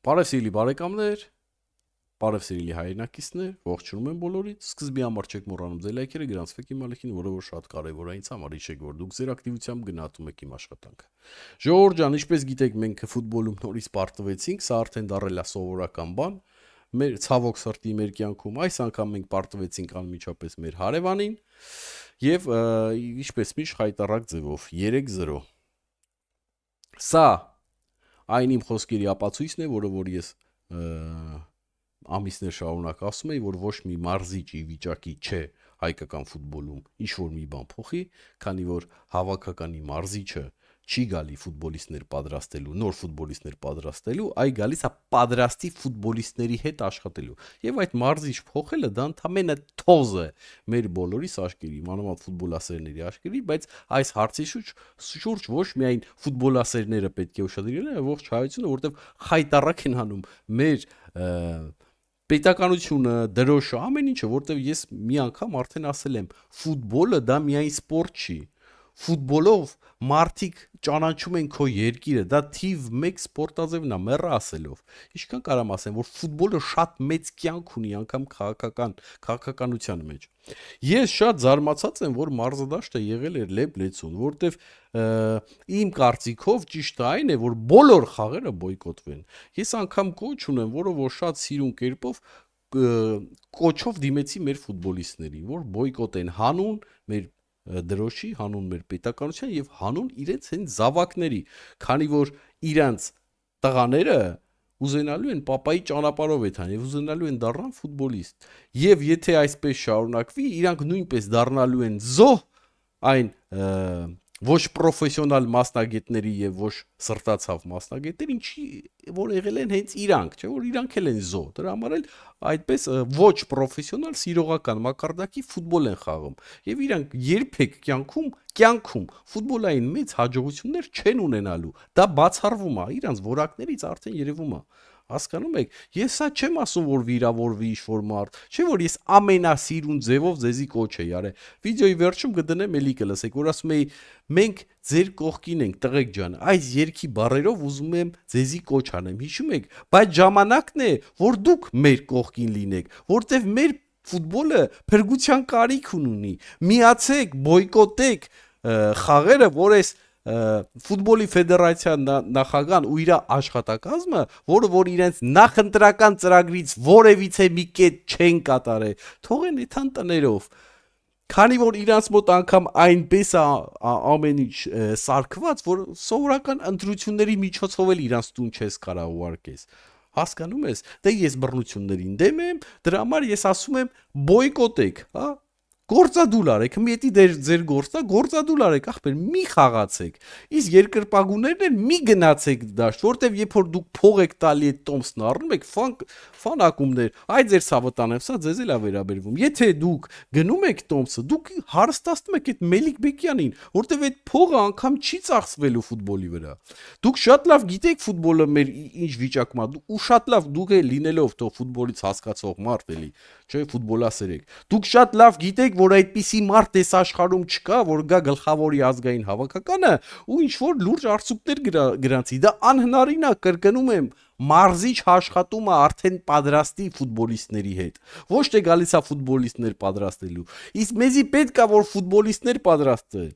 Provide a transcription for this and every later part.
Բարև սիրելի բարեկամներ, բարև սիրելի հայրենակիցներ, ողջունում եմ բոլորիդ։ Սկզբի համար չեք մոռանում ձեր լայքերը գրանցվեք իմ ալիքին, որը որ շատ կարևոր է ինձ համար, հիշեք, որ դուք ձեր ակտիվությամբ գնահատում եք իմ աշխատանքը։ Ժողովուրդ ջան, ինչպես գիտեք, մենք ֆուտբոլում նորից պարտվեցինք, սա արդեն դարել է սովորական բան։ Մեր ցավոք սրտի մեր կյանքում այս անգամ մենք պարտվեցինք անմիջապես մեր հարևանին եւ ինչպես միշտ խայտարակ ձևով 3-0։ Սա այն իմ խոսքերի ապացույցն է, որը որ ես ամիսներ շարունակ ասում էի, որ ոչ մի մարզիչ ի վիճակի չէ հայկական ֆուտբոլում ինչ որ մի բան փոխի, քանի որ հավաքականի մարզիչը չի գալի ֆուտբոլիստներ պատրաստելու, նոր ֆուտբոլիստներ պատրաստելու, այ գալիս է պատրաստի ֆուտբոլիստների հետ աշխատելու։ Եվ այդ մարզիչ փոխելը դա ընդամենը թոզ է մեր բոլորիս աշկերի, մանավանդ ֆուտբոլասերների աշկերի, բայց այս հարցի շուրջ ոչ միայն ֆուտբոլասերները պետք է ուշադրեն, այլ ողջ հայությունը, որտեղ խայտարակ են անում մեր պետականությունը, դրոշը, ամեն ինչը, որտեղ ես մի անգամ արդեն ասել եմ, ֆուտբոլը դա միայն սպորտ չի։ Ֆուտբոլով մարդիկ ճանաչում են քո երկիրը, դա թիվ 1 սպորտաձևն է, մեռա ասելով։ Ինչքան կարամ ասեմ, որ ֆուտբոլը շատ մեծ կյանք ունի անգամ քաղաքականության մեջ։ Ես շատ զարմացած եմ, որ մարզադաշտը եղել էր լեփ-լեցուն, որտեվ իմ կարծիքով ճիշտը այն է, որ բոլոր խաղերը բոյկոտվեն։ Ես անգամ կոչ ունեմ, որը որ շատ սիրուն կերպով կոչով դիմեցի մեր ֆուտբոլիստներին, որ բոյկոտեն հանուն մեր դրոշի, հանուն մեր պետականության եւ հանուն իրենց հենց զավակների, քանի որ իրանց տղաները ուզենալու են պապայի ճանապարհով եթան եւ ուզենալու են դառնան ֆուտբոլիստ։ Եվ եթե այսպես շարունակվի, իրանք նույնպես դառնալու են զոհ այն ոչ պրոֆեսիոնալ մասնագետների եւ ոչ սրտացավ մասնագետներ, ինչի որ եղել են հենց իրանք, չէ՞ որ իրանք էլ են զո։ Դրա համար էլ այդպես ոչ պրոֆեսիոնալ սիրողական մակարդակի ֆուտբոլ են խաղում։ Եվ իրանք երբեք կյանքում ֆուտբոլային մեծ հաջողություններ չեն ունենալու։ Դա բացառվում է, իրանք որակներից արդեն երևում է։ Հասկանում եք, ես սա չեմ ասում, որ վիրավորվի ինչ-որ մարդ, չէ՞ որ ես ամենասիրուն ձևով ձեզի կոչ էի արել։ Վիդեոյի վերջում կդնեմ էլի կլսեք, որ ասում էի, մենք ձեր կողքին ենք, տղեկ ջան, այս երկի բառերով ուզում եմ ձեզի կոչ անեմ, հիշում եք, բայց ժամանակն է, որ դուք մեր կողքին լինեք, որտեվ մեր ֆուտբոլը փրկության կարիք ունի։ Միացեք, բոյկոտեք խաղերը, որ այս ֆուտբոլի ֆեդերացիան նախագահան ու իր աշխատակազմը, որ իրենց նախընտրական ծրագրից որևիցե մի կետ չեն կատարել, թողեն էթան տներով, քանի որ իրանց մոտ անգամ այնպես է ամեն ինչ սարքված, որ սովորական ընտրությունների միջոցով էլ իրանց տուն չես կարող ուղարկես։ Հասկանում ես, դե ես բռնություններին դեմ եմ, դրա համար ես ասում եմ բոյկոտեք, հա։ Գործադուլ արեք, մի ձեր գործա, գործադուլ արեք, ախպեր, մի խաղացեք, իսկ երկրպագուներն են մի գնացեք դաշտ, որտեվ երբ որ դուք փող եք տալի այդ տոմսն առնում եք, ֆանակումներ, այ ձեր սավտան եմ, սա ձեզ էլ է վերաբերվում, եթե դուք գնում եք տոմսը, դուք հարստացնում եք այդ Մելիք Բեկյանին, որտեվ այդ փողը անգամ չի ծախսվելու ֆուտբոլի վրա, դուք շատ լավ գիտեք ֆուտբոլը մեր ինչ վիճակում է, ու շատ լավ դուք էլ լինելով թող ֆուտբոլից հասկացող մարդ էլի, չէ, ֆուտբոլասեր եք, դուք շատ լավ գիտեք, որ այդպիսի մարդ էս աշխարհում չկա, որ գա գլխավորի ազգային հավաքականը ու ինչ որ լուրջ արդյունքներ գրանցի։ Դա անհնարին է, կրկնում եմ, մարզիչ աշխատում է արդեն պատրաստի ֆուտբոլիստների հետ։ Ոչ թե գալիս է ֆուտբոլիստներ պատրաստելու։ Իսկ մեզի պետք է որ ֆուտբոլիստներ պատրաստեն,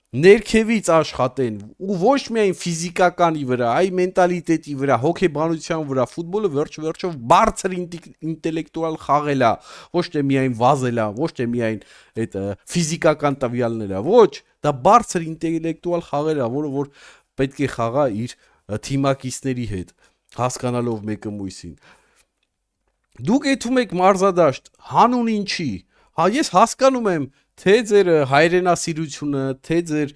ներքևից աշխատեն ու ոչ միայն ֆիզիկականի վրա, այլ մենտալիտետի վրա, հոգեբանության վրա, ֆուտբոլը վերջ-վերջով բարձր ինտելեկտուալ խաղել է, ոչ թե միայն վազել է, ոչ թե միայն այդ ֆիզիկական տվյալները, ոչ, դա բարձր ինտելեկտուալ խաղեր է, որը որ պետք է խաղա իր թիմակիցների հետ, հասկանալով մեկը մյուսին։ Դուք եթում եք մարզադաշտ, հանուն ինչի։ Հա ես հասկանում եմ, թե ձեր հայրենասիրությունը, թե ձեր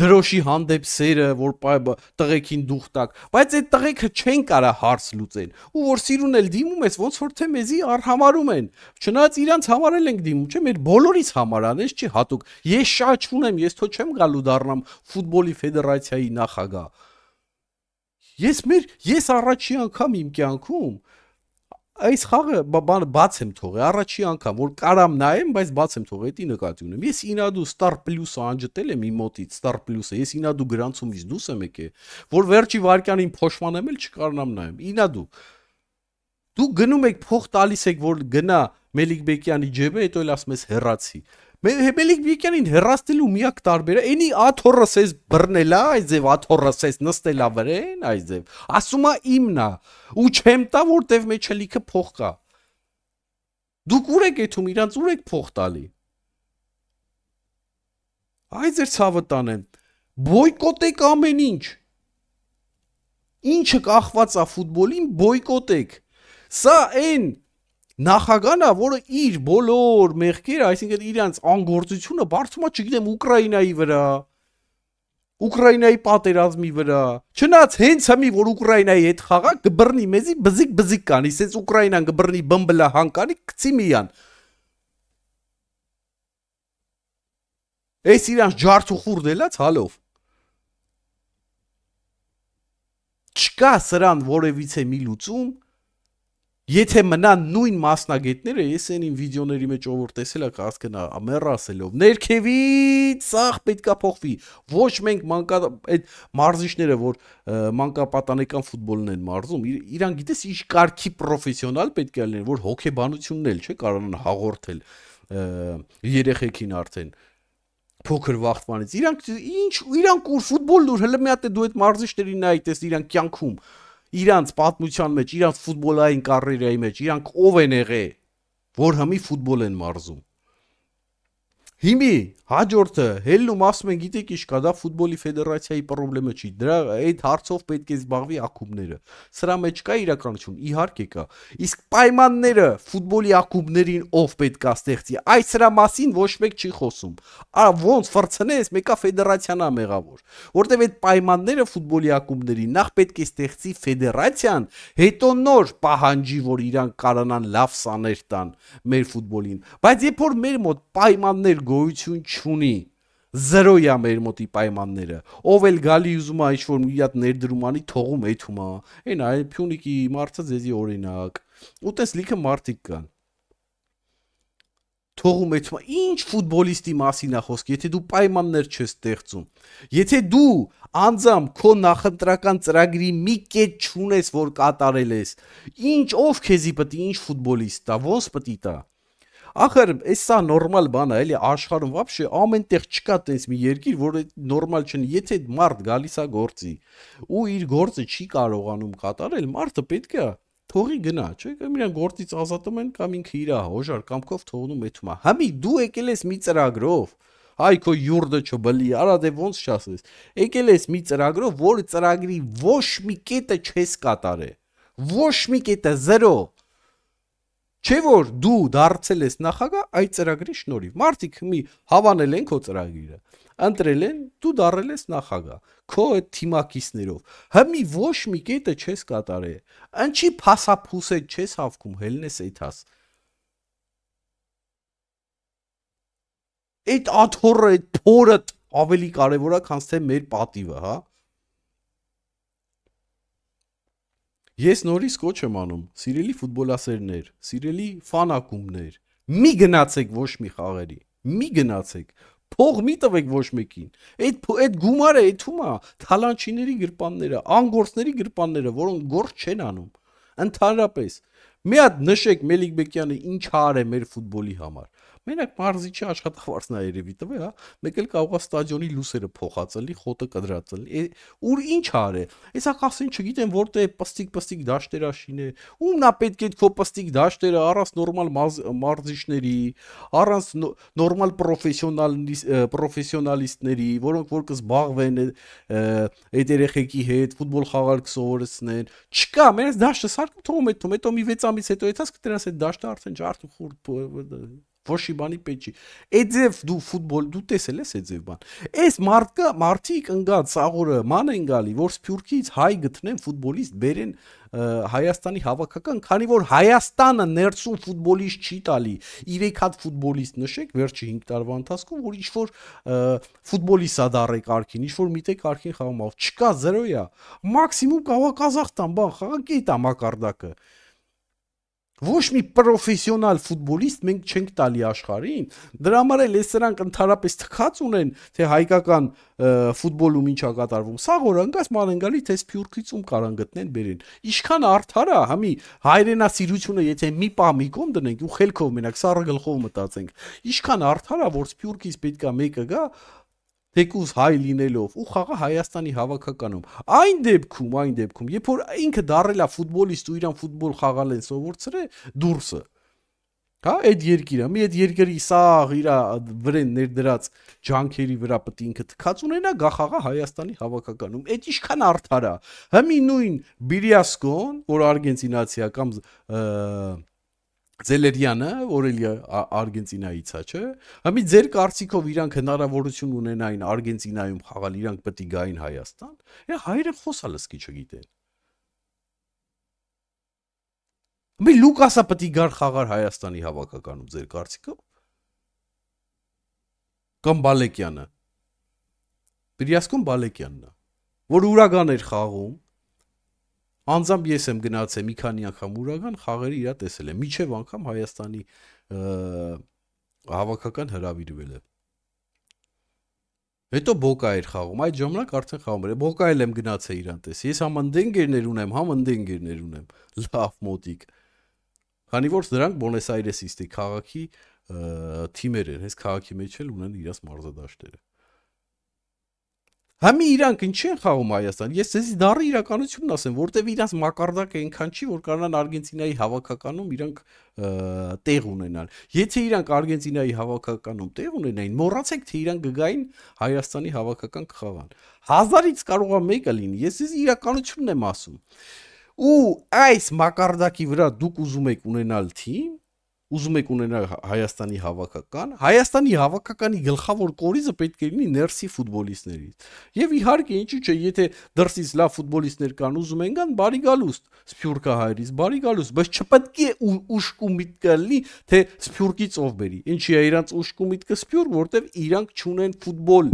դրոշի հանդեպ սերը, որ տղեկին դուխ տակ, բայց այդ տղեկը չեն կարա հարց լուծեն, ու որ սիրուն էլ դիմում ես, ոնց որ թե մեզի արհամարում են, չնայած իրանց համար էլ ենք դիմում, չէ, մեր բոլորիս համար անես չի հատուկ, ես շաչ ունեմ, ես թո չեմ գալու դառնամ ֆուտբոլի ֆեդերացիայի նախագահ, ես առաջի անգամ իմ կյանքում Այս խաղը բաց եմ թողել առաջի անգամ որ կարամ նայեմ, բայց բաց եմ թողել, դա նկատի ունեմ։ Ես Ինադու Star Plus-ը անջտել եմ իմ մոտից, Star Plus-ը, ես Ինադու գրանցումից դուրս եմ եկել, որ վերջի վարքյանին փոշմանեմ էլ չկարողանամ նայեմ։ Ինադու դու գնում եք փող տալիս եք որ գնա Մելիք Բեկյանի ջեբը, հետո էլ ասում ես հեռացի։ Մելիք Բեկյանին հեռացնելու միակ տարբերը, էնի աթոռս էս բռնելա, այս ձև աթոռս էս նստելա վրեն, այս ձև։ Ասում է իմն է, ու չեմ տա, որտեվ մեջը լիքը փող կա։ Դուք ուր եք եթում, իրանց ուր եք փող տալի։ Այ ձեր ցավը տանեմ։ Բոյկոտեք ամեն ինչ։ Ինչը կախված է ֆուտբոլին, բոյկոտեք։ Սա այն նախագահն է, որը իր բոլոր մեղքերը, այսինքն իրանց անգործությունը բարձում է, չգիտեմ, Ուկրաինայի վրա, Ուկրաինայի պատերազմի վրա։ Չնայած հենց հիմի որ Ուկրաինայի հետ խաղա կբռնի մեզի բզիկ կանի, ասես Ուկրաինան կբռնի բմբլա հանկանի, գցի միան։ Էս իրանց ջարդ ու խուրդ ելած հալով։ Չկա սրան որևիցե մի լուծում։ Եթե մնան նույն մասնագետները, ես այն իմ վիդեոների մեջ ով տեսել եք, հասկանա, մեռասելով, ներքևից սաղ պետքա փոխվի։ Ոչ մենք այդ մարզիչները, որ մանկապատանեկան ֆուտբոլն են մարզում, իրան գիտես ինչ կարգի պրոֆեսիոնալ պետք է լինեն, որ հոգեբանությունն էլ չէ կարողան հաղորդել երեխեքին արդեն փոքր վախտվանից։ Իրանք ուր ֆուտբոլն ուր հələ մի հատ դու այդ մարզիչներին նայ, տես իրանք կյանքում իրանց պատմության մեջ, իրանց ֆուտբոլային կարիերայի մեջ, իրանք ով են եղել, որ հիմի ֆուտբոլ են մարզում։ Հիմի հաջորդը հելնում ասում են, գիտեք ինչ կա, դա ֆուտբոլի ֆեդերացիայի խնդրը չի, դրա այդ հարցով պետք է զբաղվի ակումբները։ Սրա մեջ կա իրականություն, իհարկե կա։ Իսկ պայմանները ֆուտբոլի ակումբներին ով պետք է ստեղծի, այս սրա մասին ոչ մեկ չի խոսում։ Ոնց ֆրցնես, մեկա ֆեդերացիան է մեղավոր, որտեվ այդ պայմանները ֆուտբոլի ակումբներին նախ պետք է ստեղծի ֆեդերացիան, հետո նոր պահանջի, որ իրանք կարողանան լավ սաներ տան մեր ֆուտբոլին։ Բայց երբ որ մեր մոտ պայմաններ գոյություն չունի, զրոյա մեր մոտի պայմանները, ով էլ գալի ուզում է ինչ-որ մի հատ ներդրումանի թողում էթում է, այն այ Փյունիկի մարդը ձեզի օրինակ, ու տես լիքը մարդիկ կան, թողում էթում է, ինչ ֆուտբոլիստի մասին է խոսք, եթե դու պայմաններ չես ստեղծում, եթե դու անձամբ քո նախընտրական ծրագրի մի կետ չունես, որ կատարել ես, ով քեզի պետք է ինչ ֆուտբոլիստ տա, ոնց պետք է տա։ Ախր, սա նորմալ բան է, էլի աշխարհում вообще ամենտեղ չկա տես մի երկիր, որ նորմալ չնի, եթե մարդ գալիս է գործի ու իր գործը չի կարողանում կատարել, մարդը պետք է թողի գնա, չէ՞, կամ իրան գործից ազատում են կամ ինքը իր հոժար կամքով թողնում էթում է։ Համի դու եկել ես մի ծրագրով, այ քո յուրդը չբլի, արա դե ոնց չասես։ Եկել ես մի ծրագրով, որ ծրագրի ոչ մի կետը չես կատարել։ Ոչ մի կետը 0։ Չէ որ դու դարձել ես նախագահ այդ ծրագրի շնորհիվ։ Մարդիկ մի հավանել են քո ծրագիրը, ընտրել են, դու դառել ես նախագահ, քո այդ թիմակիցներով։ Հիմի ոչ մի կետը չես կատարել։ Ինչի փասափուսե չես հավքում, հելնես այդաս։ Այդ աթոռը, այդ փորը ավելի կարևոր է, քան թե մեր պատիվը, հա։ Ես նորից կոչ եմ անում, սիրելի ֆուտբոլասերներ, սիրելի ֆանակումներ, մի գնացեք ոչ մի խաղերի, մի գնացեք, փող մի տվեք ոչ մեկին, այդ գումարը էթում է թալանչիների գրպանները, անգործների գրպանները, որոնք գործ չեն անում, ընդհանրապես, մի հատ նշեք Մելիք Բեկյանը ինչ արել մեր ֆուտբոլի համար, մենակ մարզիչի աշխատավարձն է երևի տվել, հա, մեկ էլ կարող է ստադիոնի լուսերը փոխածելի, խոտը կդրածելի, ուր ինչ արել, հեսա կասեն չգիտեմ որտե պստիկ դաշտերա շինե, ումն է պետք է քո պստիկ դաշտերը առանց նորմալ մարզիչների, առանց նորմալ պրոֆեսիոնալիստների, որոնք որ կզբաղվեն այդ երեխեքի հետ, ֆուտբոլ խաղալ կսովորեցնեն, չկա, մենակ դաշտը սարքում թողում էթում, հետո մի 6 ամիս հետո եթաս կտրած այդ դաշտը արդեն ջարդ ու խուրդ Ոչի բանի պետք չի։ Էձև դու ֆուտբոլ դու տեսել ես էձև բան։ Այս մարդիկ ընկած սաղորը ման են գալի, որ Սփյուռքից հայ գտնեն ֆուտբոլիստ բերեն Հայաստանի հավաքական, քանի որ Հայաստանը ներսում ֆուտբոլիստ չի տալի։ 3 հատ ֆուտբոլիստ նշեք վերջի 5 տարվա ընթացքում, որ ինչ որ ֆուտբոլիստ է դարե կարգին, ինչ որ միտե կարգին խաղում ավ։ Չկա 0-յա։ Մաքսիմում կարող Ղազախստան բան խաղանք էդ է մակարդակը։ Ոչ մի պրոֆեսիոնալ ֆուտբոլիստ մենք չենք տալի աշխարհին։ Դրա համար էլ այս սրանք ընդհանրապես թքած ունեն, թե հայկական ֆուտբոլում ինչա կատարվում։ Սա օրանգած մանենգալի թե Սփյուռքից ում կարան գտնեն բերեն։ Ինչքան արդար է, համի հայրենասիրությունը, եթե մի պահ մի կողմ դնենք ու խելքով մենակ սառը գլխով մտածենք, ինչքան արդար է, որ Սփյուռքից պետքա մեկը գա թեկուզ հայ լինելով ու խաղա Հայաստանի հավաքականում։ Այն դեպքում, երբ որ ինքը դարել է ֆուտբոլիստ ու իրան ֆուտբոլ խաղալ են սովորցրել, դուրսը, հա, այդ երկիրը, մի այդ երկրի սաղ իր վրեն ներդրած ջանքերի վրա պետք է ինքը թքած ունենա, գա խաղա Հայաստանի հավաքականում։ Այդ ինչքան արդար է։ Հիմի նույն Բիրիասկոն, որ արգենտինացի է կամ Զելերյանը, որ էլի Արգենտինայից է, չէ՞։ Համի ձեր կարծիքով իրանք հնարավորություն ունենային Արգենտինայում խաղալ, իրանք պետք է գային Հայաստան։ Հայերը խոսալ սկի չգիտեն։ Մի Լուկասը պետք է գար խաղար Հայաստանի հավաքականում ձեր կարծիքով։ Կամ Բալեկյանը։ Բիրիասկոն Բալեկյանն է, որ Ուրագան էր խաղում։ Անձամբ ես եմ գնացել մի քանի անգամ Ուրագան, խաղերը իրա տեսել եմ, միջև անգամ Հայաստանի հավաքական հրավիրվել է։ Հետո Բոկա էր խաղում, այդ ժամանակ արդեն խաղում էր։ Բոկա էլ եմ գնացել իրան տես։ Ես համ ընդենգերներ ունեմ, լավ մոտիկ։ Քանի որ դրանք Բոնես Այրեսից է քաղաքի թիմեր են, հենց քաղաքի մեջ էլ ունեն իրաց մարզադաշտերը։ Համի իրանք ինչ են խաղում Հայաստան։ Ես ձեզի դառը իրականությունն ասեմ, որտեվ իրանք մակարդակը այնքան չի, որ կարողան Արգենտինայի հավաքականում իրանք տեղ ունենալ։ Եթե իրանք Արգենտինայի հավաքականում տեղ ունենային, մոռացեք թե իրանք գգային Հայաստանի հավաքական կխաղան։ 1000-ից կարող է մեկը լինի։ Ես ձեզ իրականությունն եմ ասում։ Ու այս մակարդակի վրա դուք ուզում եք ունենալ թիմ, ուզում եք ունենալ Հայաստանի հավաքականի գլխավոր կորիզը պետք է լինի ներսի ֆուտբոլիստներից։ Եվ իհարկե, ինչու՞ չէ, եթե դրսից լավ ֆուտբոլիստներ կան, ուզում են գան, բարի գալուստ, Սփյուռքահայերից, բարի գալուստ, բայց չպետք է ուշք ու միտքը լինի, թե Սփյուռքից ով բերի։ Ինչի է իրանց ուշք ու միտքը Սփյուռք, որտեվ իրանք չունեն ֆուտբոլ,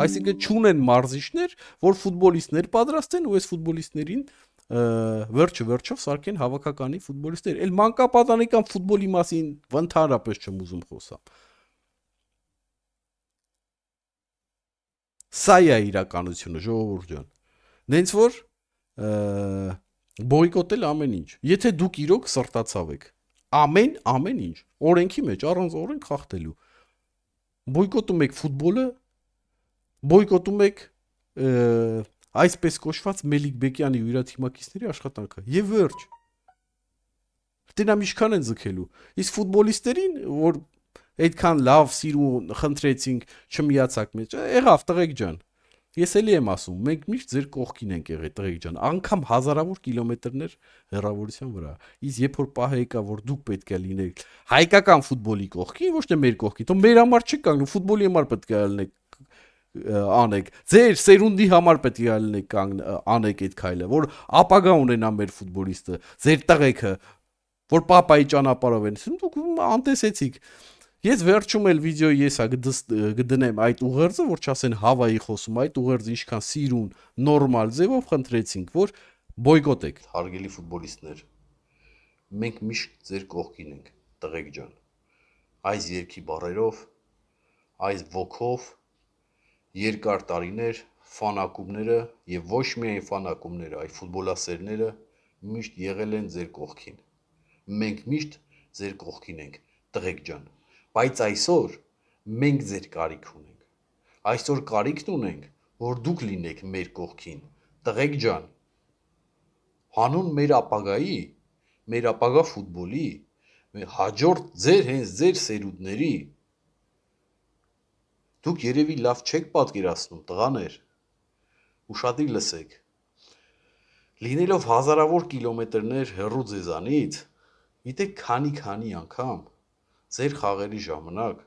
այսինքն չունեն մարզիչներ, որ ֆուտբոլիստներ պատրաստեն ու այս ֆուտբոլիստներին վերջով սարքեն հավաքականի ֆուտբոլիստներ։ Էլ մանկապատանեկան ֆուտբոլի մասին ընդհանրապես չեմ ուզում խոսամ։ Սա է իրականությունը, ժողովուրդ ջան։ Նենց որ բոյկոտել ամեն ինչ։ Եթե դուք իրոք սրտացավ եք, ամեն ինչ, օրենքի մեջ առանց օրենք խախտելու։ Բոյկոտում եք ֆուտբոլը, բոյկոտում եք այսպես կոչված Մելիք Բեկյանի ու իր թիմակիցների աշխատանքը եւ վերջ։ Դենամ ինչքան են ձգելու։ Իսկ ֆուտբոլիստերին, որ այդքան լավ սիրուն խնդրեցինք, չմիացակ մեջ, եղավ տղեկ ջան։ Ես էլի եմ ասում, մենք միշտ ձեր կողքին ենք եղել, տղեկ ջան, անգամ հազարավոր կիլոմետրներ հեռավորության վրա։ Իսկ երբ որ պահ եկա, որ դուք պետք է լինեք հայկական ֆուտբոլի կողքին, ոչ թե մեր կողքին, તો մեր համար չի կանգնում, ֆուտբոլի համար պետք է լինեք անեք, ձեր սերունդի համար պետք է լինեք անեք այդ քայլը, որ ապագա ունենա մեր ֆուտբոլիստը, ձեր տղեկը, որ պապայի ճանապարհով են, դուք անտեսեցիք։ Ես վերջում էլ վիդեոյի եսա գտնեմ այդ ուղերձը, որ չասեն Հավայի խոսում, այդ ուղերձը ինչքան սիրուն, նորմալ ձևով խնդրեցինք, որ բոյկոտեք։ Հարգելի ֆուտբոլիստներ, մենք միշտ ձեր կողքին ենք, տղեկ ջան։ Այս երկի բառերով, այս ոգով երկար տարիներ ֆանակումները եւ ոչ միայն ֆանակումները, այլ ֆուտբոլասերները միշտ եղել են ձեր կողքին։ Մենք միշտ ձեր կողքին ենք, տղեկ ջան։ Բայց այսօր մենք ձեր կարիք ունենք։ Այսօր կարիքն ունենք, որ դուք լինեք մեր կողքին, տղեկ ջան։ Հանուն մեր ապագայի, մեր ապագա ֆուտբոլի, հաջորդ հենց ձեր սերունդների դուք երևի լավ չեք պատկերացնում, տղաներ, ուշադիր լսեք, լինելով հազարավոր կիլոմետրներ հեռու ձեզանից, գիտեք քանի անգամ, ձեր խաղերի ժամանակ,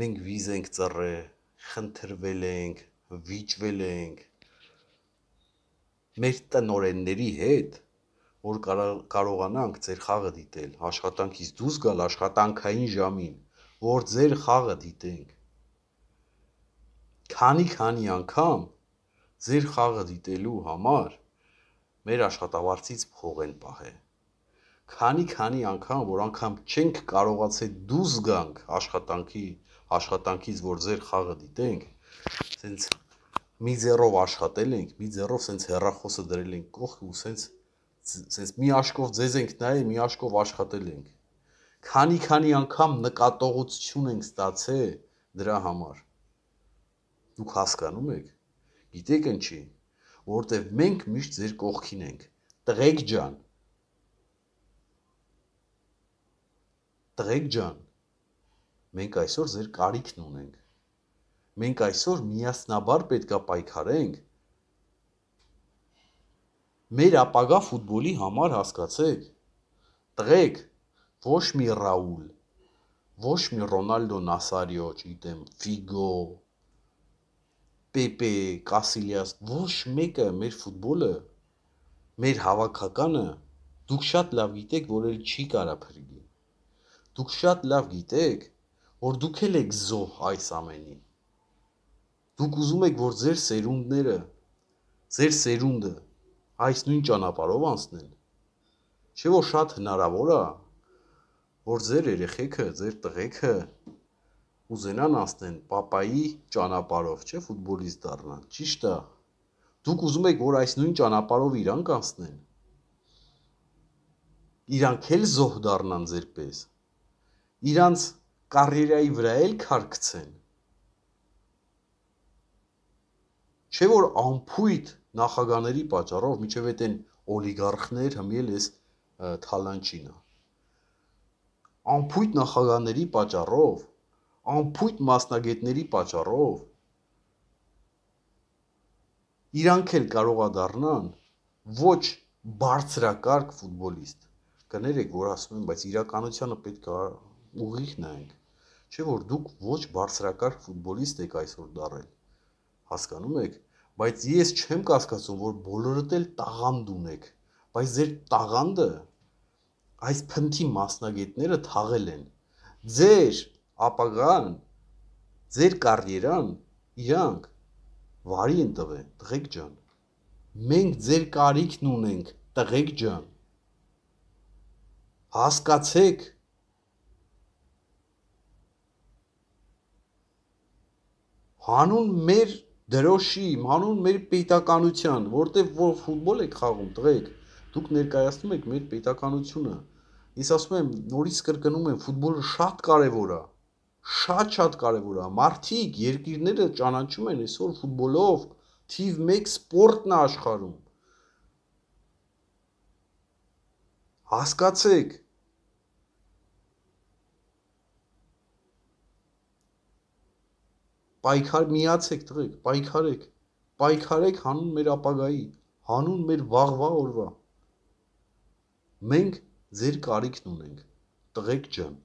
մենք վիզ ենք ծռել, խնդրվել ենք, վիճվել ենք, մեր տնօրենների հետ, որ կարողանանք ձեր խաղը դիտել, աշխատանքից դուրս գալ աշխատանքային ժամին, որ ձեր խաղը դիտենք, քանի անգամ ձեր խաղը դիտելու համար մեր աշխատավարձից փող են պահել։ Քանի անգամ, որ անգամ չենք կարողացել դուրս գանք աշխատանքից, որ ձեր խաղը դիտենք, սենց մի ձեռով աշխատել ենք, մի ձեռով սենց հեռախոսը դրել ենք կողք ու սենց մի աշկով ձեզ ենք նայել, մի աշկով աշխատել ենք։ Քանի անգամ նկատողություն ենք ստացել դրա համար։ Դուք հասկանում եք։ Գիտեք ինչի, որտեվ մենք միշտ ձեր կողքին ենք։ Տղեկ ջան, մենք այսօր ձեր կարիքն ունենք։ Մենք այսօր միասնաբար պետք է պայքարենք մեր ապագա ֆուտբոլի համար, հասկացեք։ Տղեկ, ոչ մի Ռաուլ, ոչ մի Ռոնալդո Նասարիո, չգիտեմ, Ֆիգո, Պեպե, Կասիլիաս, ոչ մեկը մեր ֆուտբոլը, մեր հավաքականը, դուք շատ լավ գիտեք, որ էլ չի կարա փրկի։ Դուք շատ լավ գիտեք, որ դուք էլ եք զոհ այս ամենի։ Դուք ուզում եք, որ ձեր սերունդները, ձեր սերունդը այս նույն ճանապարհով անցնեն։ Չէ՞ որ շատ հնարավոր է, որ ձեր երեխեքը, ձեր տղեքը ուզենան անցնեն պապայի ճանապարհով, չէ՞ ֆուտբոլիստ դառնան։ Ճիշտ է։ Դուք ուզում եք, որ այս նույն ճանապարհով իրանք անցնեն։ Իրանք էլ զոհ դառնան ձեր պես։ Իրանց կարիերայի վրա էլ քար գցեն։ Չէ՞ որ անփույթ նախագաների պատճառով, միջև այդ են օլիգարխներ հմիել էս թալանչինը։ Անփույթ նախագաների պատճառով, անփույթ մասնագետների պատճառով իրանք էլ կարող է դառնան ոչ բարձրակարգ ֆուտբոլիստ։ Կներեք, որ ասում եմ, բայց իրականությանը պետք է ուղիղ նայենք։ Չէ՞ որ դուք ոչ բարձրակարգ ֆուտբոլիստ եք այսօր դառել։ Հասկանում եք, բայց ես չեմ կասկածում, որ բոլորդ էլ տաղանդ ունեք, բայց ձեր տաղանդը այս փնթի մասնագետները թաղել են։ Ձեր ապագան, ձեր կարիերան իրանք վարի են տվել, տղեկ ջան։ Մենք ձեր կարիքն ունենք, տղեկ ջան։ Հասկացեք։ Հանուն մեր դրոշի, հանուն մեր պետականության, որտեվ որ ֆուտբոլ եք խաղում, տղեկ, դուք ներկայացնում եք մեր պետականությունը։ Ես ասում եմ, նորից կրկնում եմ, ֆուտբոլը շատ կարևոր է։ Շատ կարևոր է։ Մարդիկ, երկիրները ճանաչում են այսօր ֆուտբոլով, թիվ 1 սպորտն է աշխարհում։ Հասկացեք։ Պայքար միացեք, տղեկ, պայքարեք հանուն մեր ապագայի, հանուն մեր վաղվա օրվա։ Մենք ձեր կարիքն ունենք, տղեկ ջան։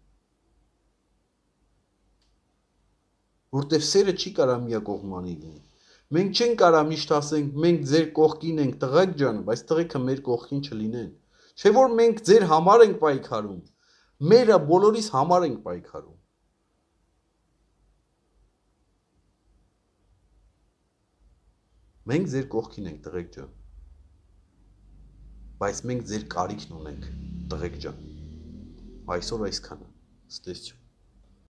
Որտև սերը չի կարա միակողմանի լինի։ Մենք չենք կարա միշտ ասենք, մենք ձեր կողքին ենք, տղեկ ջան, բայց տղեկը մեր կողքին չլինեն։ Չէ՞ որ մենք ձեր համար ենք պայքարում։ Մերը բոլորիս համար ենք պայքարում։ Մենք ձեր կողքին ենք, տղեկ ջան, բայց մենք ձեր կարիքն ունենք, տղեկ ջան, այսօր այսքանը, ստեսություն։